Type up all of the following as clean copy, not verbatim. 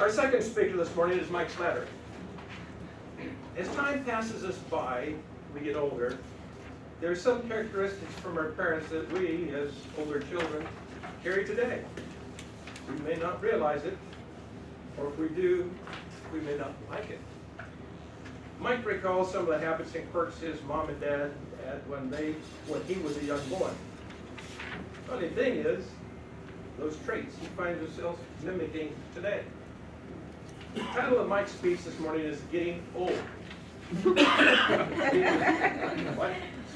Our second speaker this morning is Mike Slattery. As time passes us by, we get older, there are some characteristics from our parents that we, as older children, carry today. We may not realize it, or if we do, we may not like it. Mike recalls some of the habits and quirks his mom and dad had when he was a young boy. Funny thing is, those traits he finds himself mimicking today. The title of Mike's speech this morning is Getting Old.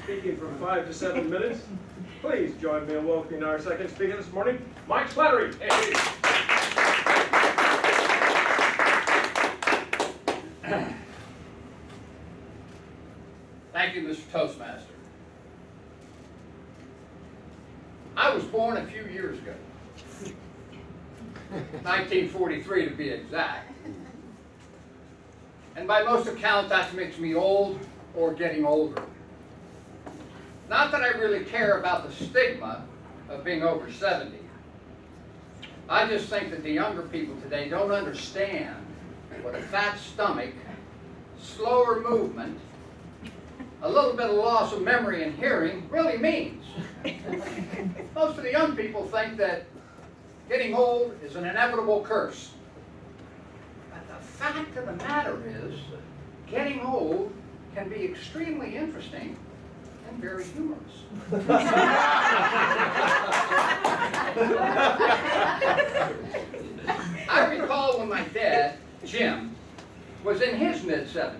Speaking from 5 to 7 minutes, please join me in welcoming our second speaker this morning, Mike Slattery. Hey. Thank you, Mr. Toastmaster. I was born a few years ago, 1943 to be exact. And by most accounts, that makes me old or getting older. Not that I really care about the stigma of being over 70. I just think that the younger people today don't understand what a fat stomach, slower movement, a little bit of loss of memory and hearing really means. Most of the young people think that getting old is an inevitable curse. But the fact of the matter is, getting old can be extremely interesting and very humorous. I recall when my dad, Jim, was in his mid-70s.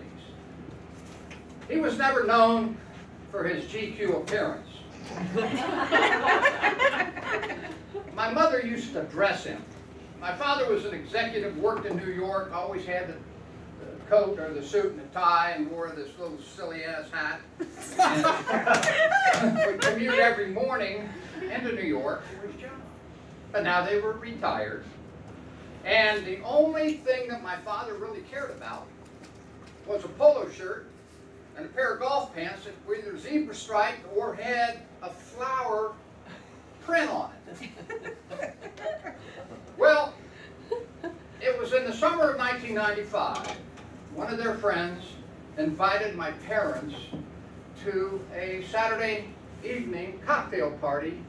He was never known for his GQ appearance. My mother used to dress him. My father was an executive, worked in New York, always had the coat or the suit and the tie and wore this little silly ass hat. Would commute every morning into New York for his job. But now they were retired. And the only thing that my father really cared about was a polo shirt and a pair of golf pants that were either zebra striped or had a flower print on it. Well, it was in the summer of 1995. One of their friends invited my parents to a Saturday evening cocktail party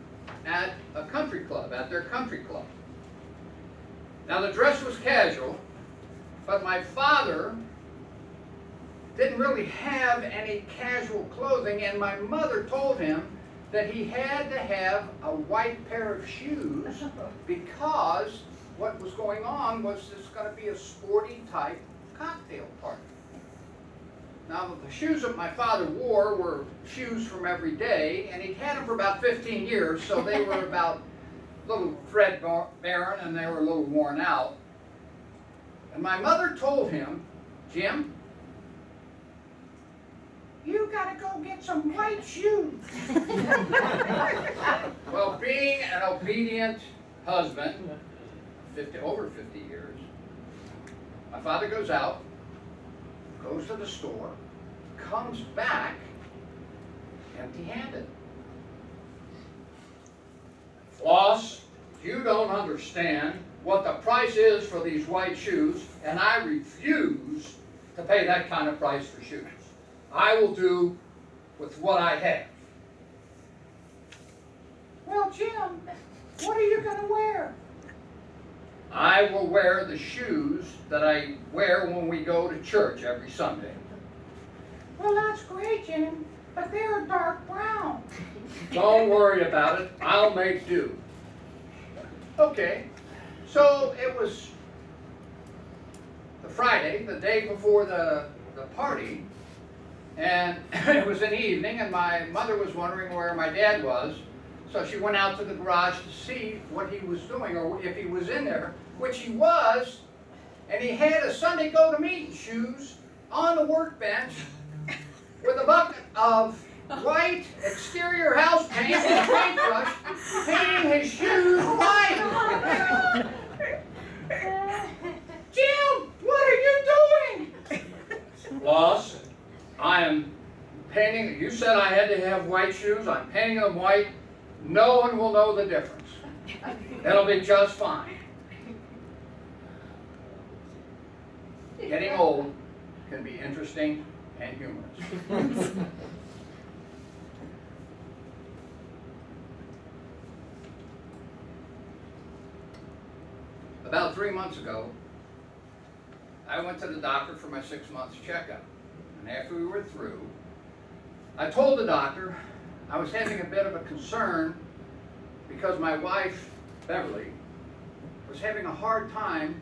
at a country club, at their country club. Now the dress was casual, but my father didn't really have any casual clothing, and my mother told him that he had to have a white pair of shoes because what was going on was this going to be a sporty type cocktail party. Now the shoes that my father wore were shoes from every day, and he'd had them for about 15 years, so they were about little threadbare and they were a little worn out. And my mother told him, Jim, you gotta go get some white shoes. Well, being an obedient husband, over 50 years, my father goes out, goes to the store, comes back empty-handed. Floss, you don't understand what the price is for these white shoes, and I refuse to pay that kind of price for shoes. I will do with what I have. Well, Jim, what are you going to wear? I will wear the shoes that I wear when we go to church every Sunday. Well, that's great, Jim, but they're dark brown. Don't worry about it. I'll make do. Okay, so it was the Friday, the day before the party, and it was in the evening, and my mother was wondering where my dad was, so she went out to the garage to see what he was doing, or if he was in there, which he was, and he had a Sunday go-to-meeting shoes on the workbench with a bucket of white exterior house paint and a paintbrush, painting his shoes white. Jim, what are you doing? Boss, I am painting, you said I had to have white shoes, I'm painting them white. No one will know the difference. It'll be just fine. getting old can be interesting and humorous. About 3 months ago, I went to the doctor for my 6 months checkup. And after we were through, I told the doctor I was having a bit of a concern because my wife, Beverly, was having a hard time,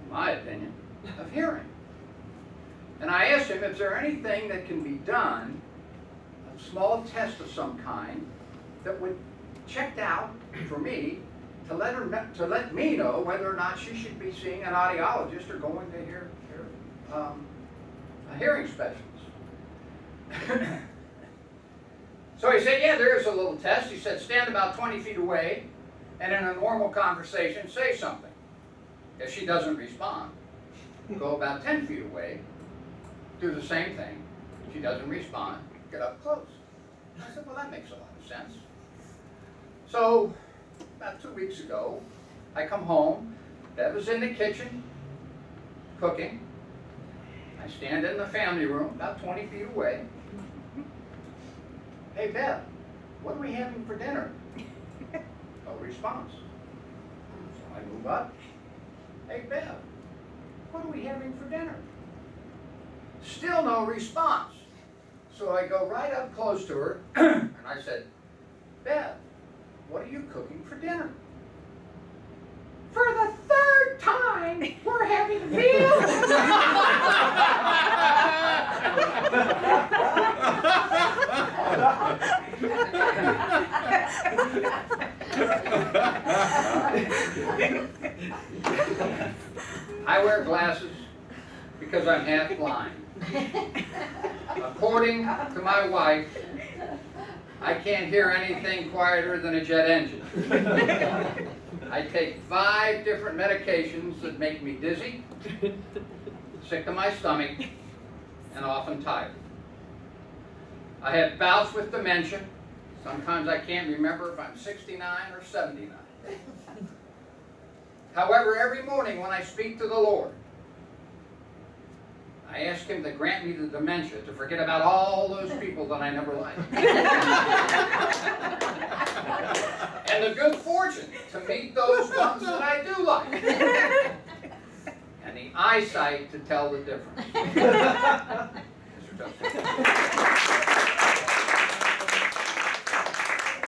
in my opinion, of hearing. And I asked him, is there anything that can be done, a small test of some kind, that would check out for me to let me know whether or not she should be seeing an audiologist or going to a hearing specialist. So he said, yeah, there is a little test. He said, stand about 20 feet away and in a normal conversation, say something. If she doesn't respond, go about 10 feet away, do the same thing. If she doesn't respond, get up close. I said, well, that makes a lot of sense. So about 2 weeks ago, I come home. Bev was in the kitchen cooking. I stand in the family room about 20 feet away. Hey, Bev, what are we having for dinner? No response. So I move up. Hey, Bev, what are we having for dinner? Still no response. So I go right up close to her and I said, Bev, what are you cooking for dinner? For the third time, we're having veal. I wear glasses because I'm half blind. According to my wife, I can't hear anything quieter than a jet engine. I take 5 different medications that make me dizzy, sick to my stomach, and often tired. I have bouts with dementia. Sometimes I can't remember if I'm 69 or 79. However, every morning when I speak to the Lord, I ask Him to grant me the dementia to forget about all those people that I never liked. And the good fortune to meet those ones that I do like. And the eyesight to tell the difference. Mr. Justice.